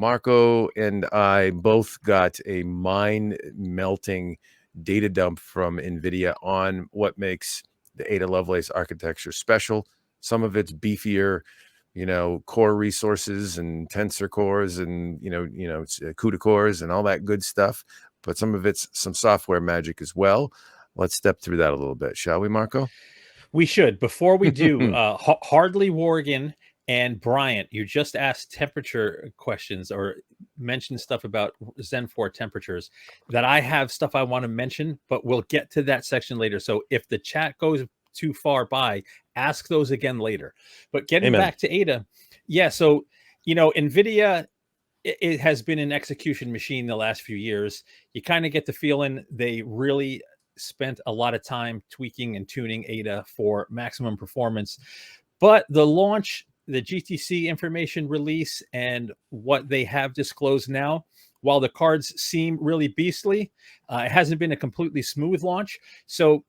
Marco and I both got a mind-melting data dump from NVIDIA on what makes the Ada Lovelace architecture special. Some of it's beefier, core resources and tensor cores and, CUDA cores and all that good stuff. But some of it's some software magic as well. Let's step through that a little bit, shall we, Marco? We should. Before we do, Hardly Worgen and Bryant, you just asked temperature questions or mentioned stuff about Zen 4 temperatures that I have stuff I want to mention, but we'll get to that section later. So if the chat goes too far by, ask those again later. But getting back to Ada, yeah, so, NVIDIA, it has been an execution machine the last few years. You kind of get the feeling they really spent a lot of time tweaking and tuning Ada for maximum performance. But the launch, the GTC information release, and what they have disclosed now, while the cards seem really beastly, it hasn't been a completely smooth launch. So,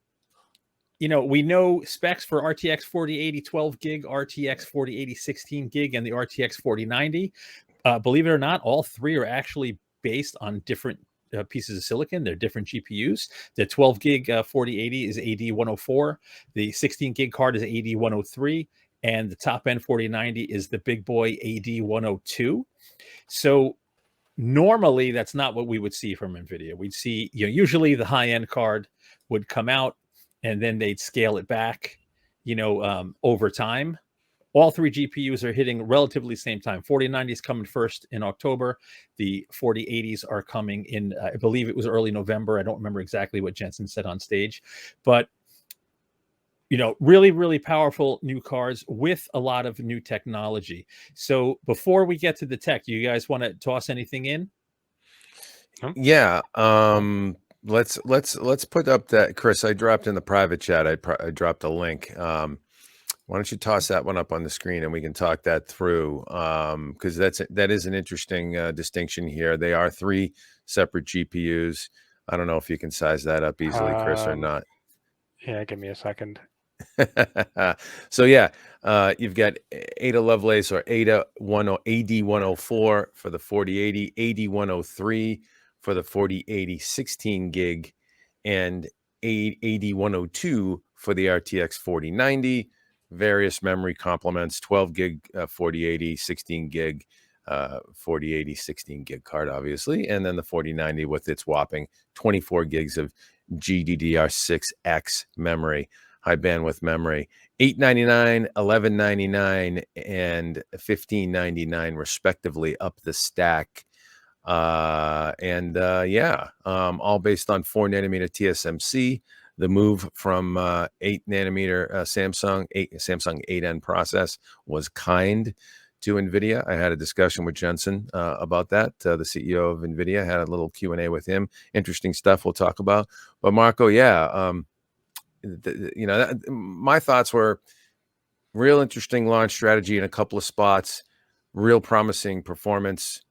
we know specs for RTX 4080 12 gig, RTX 4080 16 gig, and the RTX 4090. Believe it or not, all three are actually based on different pieces of silicon. They're different GPUs. The 12 gig 4080 is AD104. The 16 gig card is AD103. And the top end 4090 is the big boy AD102. So normally that's not what we would see from NVIDIA. We'd see, usually the high end card would come out and then they'd scale it back, over time. All three GPUs are hitting relatively same time. 4090 is coming first in October. The 4080s are coming in, I believe it was early November. I don't remember exactly what Jensen said on stage, but really, really powerful new cards with a lot of new technology. So before we get to the tech, do you guys want to toss anything in? Yeah. Let's put up that, Chris, I dropped in the private chat. I dropped a link. Why don't you toss that one up on the screen and we can talk that through? Because that is an interesting distinction here. They are three separate GPUs. I don't know if you can size that up easily, Chris, or not. Yeah, give me a second. So yeah, you've got Ada Lovelace or AD104 for the 4080, AD103 for the 4080 16 gig, and AD102 for the RTX 4090. Various memory complements, 12 gig 4080, 16 gig 4080, 16 gig card, obviously, and then the 4090 with its whopping 24 gigs of GDDR6X memory, high bandwidth memory, $899, $1199, and $1599 respectively up the stack. All based on 4 nanometer TSMC. The move from 8 nanometer Samsung 8N process was kind to NVIDIA. I had a discussion with Jensen about that. The CEO of NVIDIA, had a little Q&A with him. Interesting stuff we'll talk about. But Marco, my thoughts were real interesting launch strategy in a couple of spots, real promising performance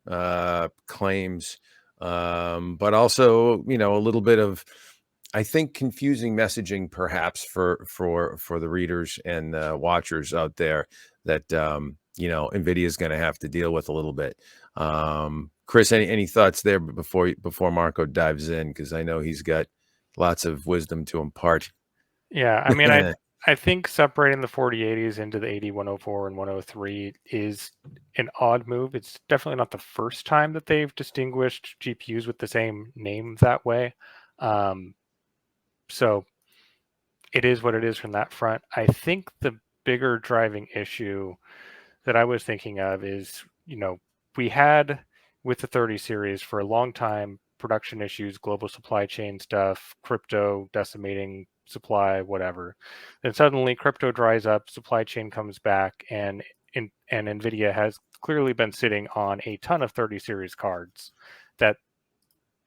claims, but also, a little bit of, I think, confusing messaging perhaps for the readers and watchers out there that, NVIDIA is going to have to deal with a little bit. Chris, any thoughts there before Marco dives in? Because I know he's got lots of wisdom to impart. Yeah, I mean, I think separating the 4080s into the AD104 and 103 is an odd move. It's definitely not the first time that they've distinguished GPUs with the same name that way. So it is what it is from that front. I think the bigger driving issue that I was thinking of is, we had with the 30 series for a long time production issues, global supply chain stuff, crypto decimating supply, whatever. Then suddenly crypto dries up, supply chain comes back, and NVIDIA has clearly been sitting on a ton of 30 series cards that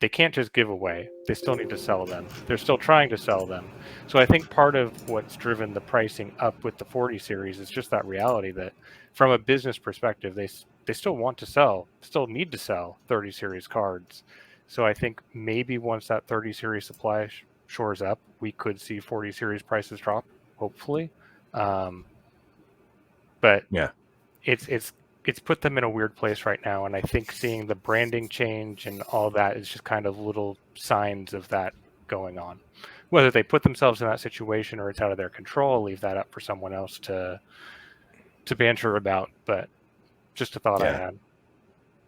they can't just give away. They still need to sell them. They're still trying to sell them. So I think part of what's driven the pricing up with the 40 series is just that reality that from a business perspective, they still want to sell, still need to sell 30 series cards. So I think maybe once that 30 series supply shores up, we could see 40 series prices drop, hopefully. But yeah, it's it's put them in a weird place right now, and I think seeing the branding change and all that is just kind of little signs of that going on. Whether they put themselves in that situation or it's out of their control, I'll leave that up for someone else to banter about. But just a thought I had.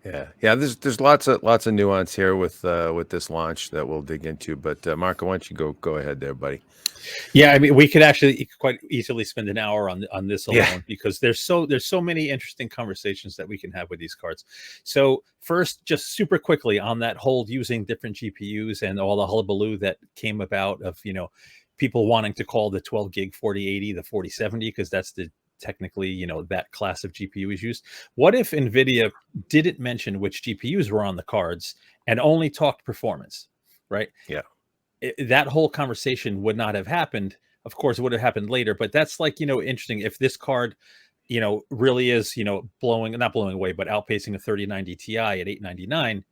Yeah. There's lots of nuance here with this launch that we'll dig into. But Marco, why don't you go ahead there, buddy? Yeah, I mean, we could actually quite easily spend an hour on this alone, Yeah. because there's so many interesting conversations that we can have with these cards. So first, just super quickly on that whole using different GPUs and all the hullabaloo that came about of, people wanting to call the 12 gig 4080 the 4070, because that's the technically, that class of GPU is used. What if NVIDIA didn't mention which GPUs were on the cards and only talked performance, right? Yeah. That whole conversation would not have happened. Of course, it would have happened later, but that's like, interesting. If this card, really is, not blowing away, but outpacing a 3090 Ti at 899,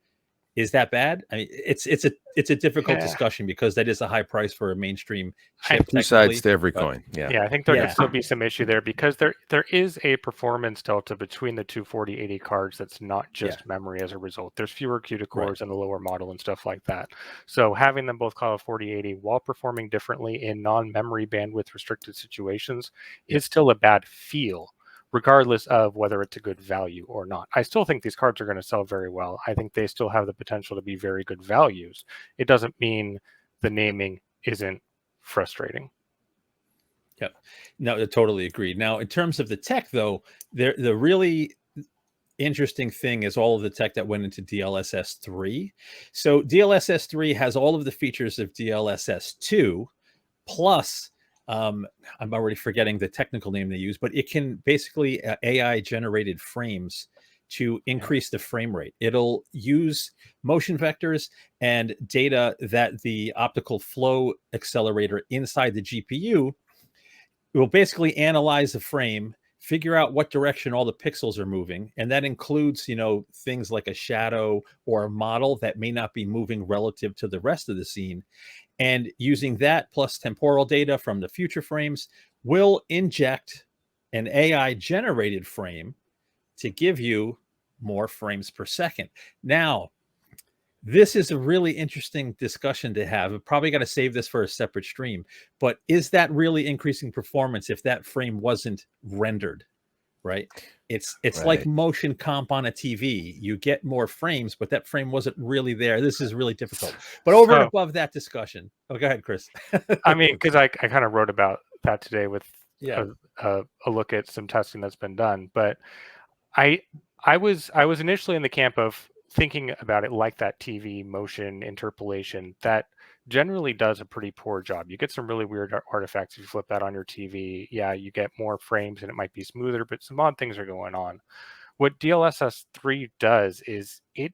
is that bad? I mean, it's a difficult discussion, because that is a high price for a mainstream chip. Two sides to every coin. Yeah, I think there could still be some issue there, because there is a performance delta between the two 4080 cards that's not just memory as a result. There's fewer CUDA cores in the lower model and stuff like that. So having them both call a 4080 while performing differently in non-memory bandwidth restricted situations is still a bad feel, regardless of whether it's a good value or not. I still think these cards are going to sell very well. I think they still have the potential to be very good values. It doesn't mean the naming isn't frustrating. Yep. No, I totally agree. Now, in terms of the tech, though, the really interesting thing is all of the tech that went into DLSS 3. So DLSS 3 has all of the features of DLSS 2, plus I'm already forgetting the technical name they use, but it can basically AI generated frames to increase the frame rate. It'll use motion vectors and data that the optical flow accelerator inside the GPU will basically analyze the frame, figure out what direction all the pixels are moving. And that includes, things like a shadow or a model that may not be moving relative to the rest of the scene. And using that plus temporal data from the future frames will inject an AI generated frame to give you more frames per second. Now, this is a really interesting discussion to have. I've probably got to save this for a separate stream, but is that really increasing performance if that frame wasn't rendered, right? It's like motion comp on a TV. You get more frames, but that frame wasn't really there. This is really difficult. But over and above that discussion, go ahead, Chris. I mean, because I kind of wrote about that today with a look at some testing that's been done. But I was initially in the camp of thinking about it like that TV motion interpolation that generally does a pretty poor job. You get some really weird artifacts if you flip that on your TV. Yeah, you get more frames and it might be smoother, but some odd things are going on. What DLSS 3 does is it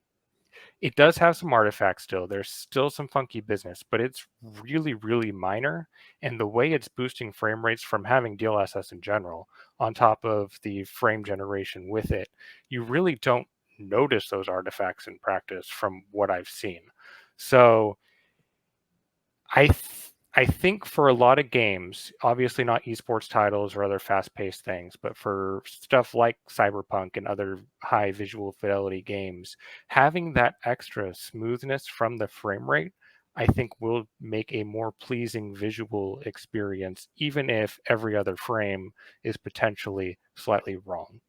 does have some artifacts still. There's still some funky business, but it's really, really minor. And the way it's boosting frame rates from having DLSS in general on top of the frame generation with it, you really don't notice those artifacts in practice from what I've seen. So I think for a lot of games, obviously not esports titles or other fast-paced things, but for stuff like Cyberpunk and other high visual fidelity games, having that extra smoothness from the frame rate, I think will make a more pleasing visual experience, even if every other frame is potentially slightly wrong.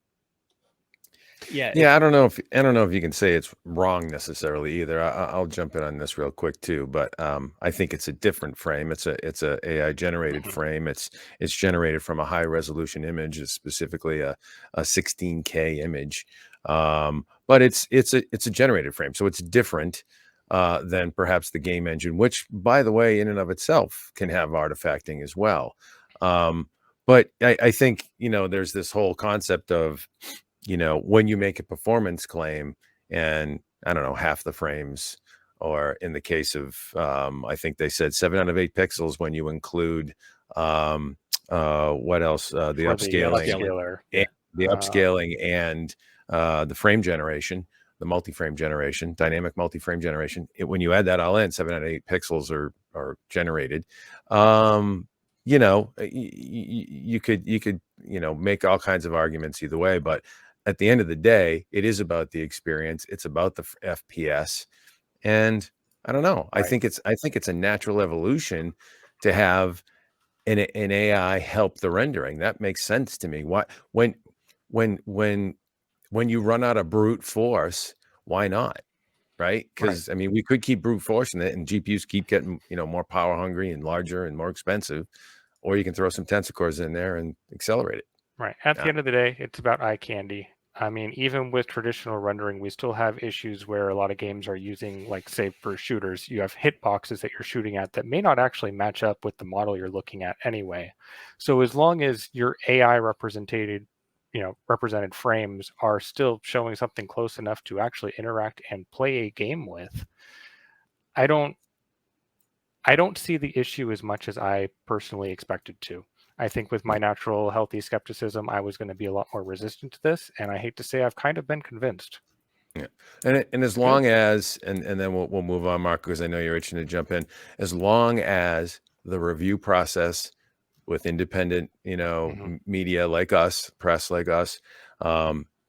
Yeah, I don't know if you can say it's wrong necessarily either. I'll jump in on this real quick too, but I think it's a different frame. It's a AI generated frame. It's generated from a high resolution image, specifically a 16K image. But it's a generated frame, so it's different than perhaps the game engine, which, by the way, in and of itself can have artifacting as well. But I think there's this whole concept of when you make a performance claim and I don't know, half the frames, or in the case of, I think they said 7 out of 8 pixels when you include, what else? The upscaling and the frame generation, the multi-frame generation, dynamic multi-frame generation. When you add that all in, 7 out of 8 pixels are generated. You could make all kinds of arguments either way, but at the end of the day, it is about the experience. It's about the FPS, and I don't know. I Right. think it's a natural evolution to have an AI help the rendering. That makes sense to me. Why when when you run out of brute force, why not? Right? Right. Because I mean, we could keep brute forcing it, and GPUs keep getting more power hungry and larger and more expensive, or you can throw some tensor cores in there and accelerate it. Right. At the Yeah. end of the day, it's about eye candy. I mean, even with traditional rendering, we still have issues where a lot of games are using, like, say, for shooters, you have hitboxes that you're shooting at that may not actually match up with the model you're looking at anyway. So as long as your AI represented frames are still showing something close enough to actually interact and play a game with, I don't see the issue as much as I personally expected to. I think with my natural healthy skepticism, I was going to be a lot more resistant to this, and I hate to say I've kind of been convinced. Yeah. And as long as and then we'll move on, Mark, because I know you're itching to jump in. As long as the review process with independent, Mhm. media like us, press like us,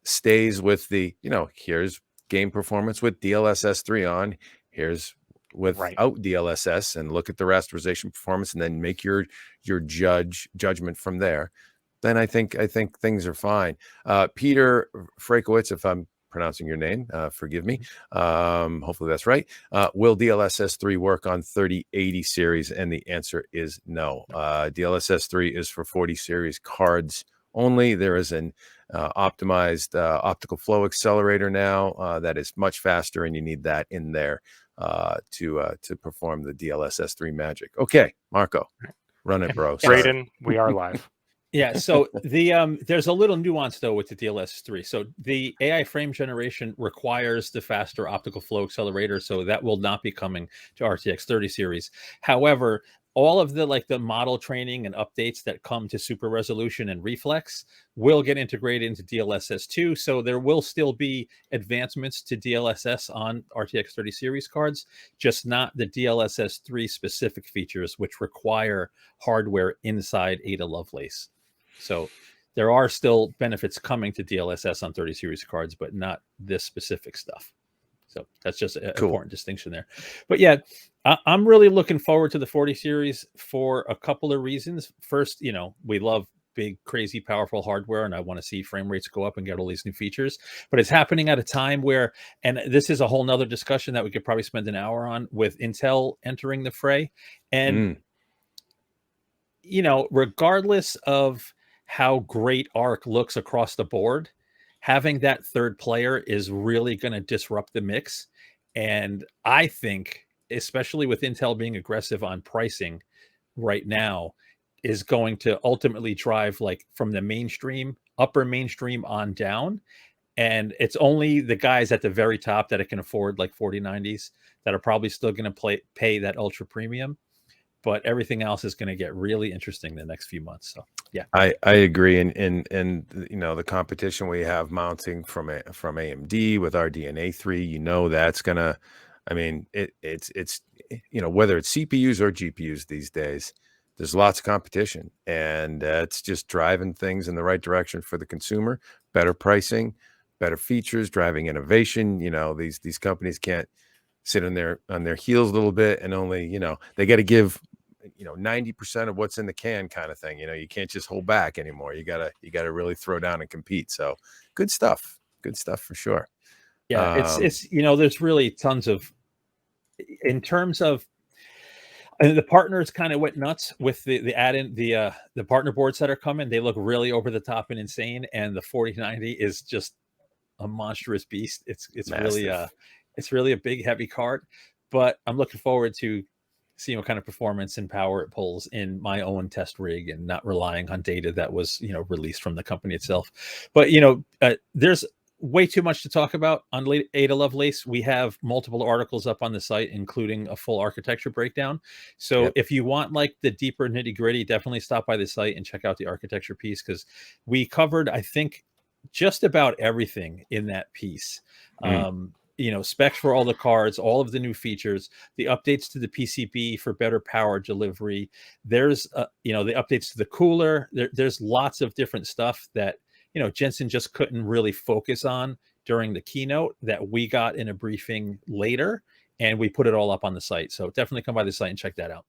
stays with the, here's game performance with DLSS 3 on, here's Right. without DLSS, and look at the rasterization performance, and then make your judgment from there. Then I think things are fine. Peter Frakowitz, if I'm pronouncing your name, forgive me. Hopefully that's right. Will DLSS 3 work on 3080 series? And the answer is no. DLSS 3 is for 40 series cards only. There is an optimized optical flow accelerator now that is much faster, and you need that in there to perform the DLSS 3 magic. Okay, Marco, run it, bro. Sorry. Braden, we are live. Yeah, so there's a little nuance though with the DLSS3. So the AI frame generation requires the faster optical flow accelerator, so that will not be coming to RTX 30 series. However, all of the model training and updates that come to super resolution and reflex will get integrated into DLSS2. So there will still be advancements to DLSS on RTX 30 series cards, just not the DLSS3 specific features, which require hardware inside Ada Lovelace. So there are still benefits coming to DLSS on 30 series cards, but not this specific stuff. So that's just an important distinction there. But yeah, I'm really looking forward to the 40 series for a couple of reasons. First, we love big, crazy, powerful hardware, and I want to see frame rates go up and get all these new features. But it's happening at a time where, and this is a whole nother discussion that we could probably spend an hour on, with Intel entering the fray. And, regardless of how great ARC looks across the board, having that third player is really going to disrupt the mix. And I think, especially with Intel being aggressive on pricing right now, is going to ultimately drive, like, from the mainstream, upper mainstream on down. And it's only the guys at the very top that can afford like 4090s that are probably still going to pay that ultra premium. But everything else is going to get really interesting the next few months. So yeah, I agree, and the competition we have mounting from AMD with RDNA 3, that's gonna, I mean, it's whether it's CPUs or GPUs these days, there's lots of competition, and it's just driving things in the right direction for the consumer. Better pricing, better features, driving innovation. These companies can't sit on their heels a little bit, and only they got to give 90% of what's in the can, kind of thing. You can't just hold back anymore. You gotta really throw down and compete. So good stuff for sure. yeah, it's there's really tons of, in terms of, and the partners kind of went nuts with the add-in, the partner boards that are coming. They look really over the top and insane, and the 4090 is just a monstrous beast. It's Massive. really a big, heavy cart. But I'm looking forward to seeing what kind of performance and power it pulls in my own test rig, and not relying on data that was released from the company itself. But there's way too much to talk about on Ada Lovelace. We have multiple articles up on the site, including a full architecture breakdown. So Yep. if you want like the deeper nitty gritty, definitely stop by the site and check out the architecture piece, because we covered, I think, just about everything in that piece. Specs for all the cards, all of the new features, the updates to the PCB for better power delivery. There's the updates to the cooler. There's lots of different stuff that Jensen just couldn't really focus on during the keynote that we got in a briefing later, and we put it all up on the site. So definitely come by the site and check that out.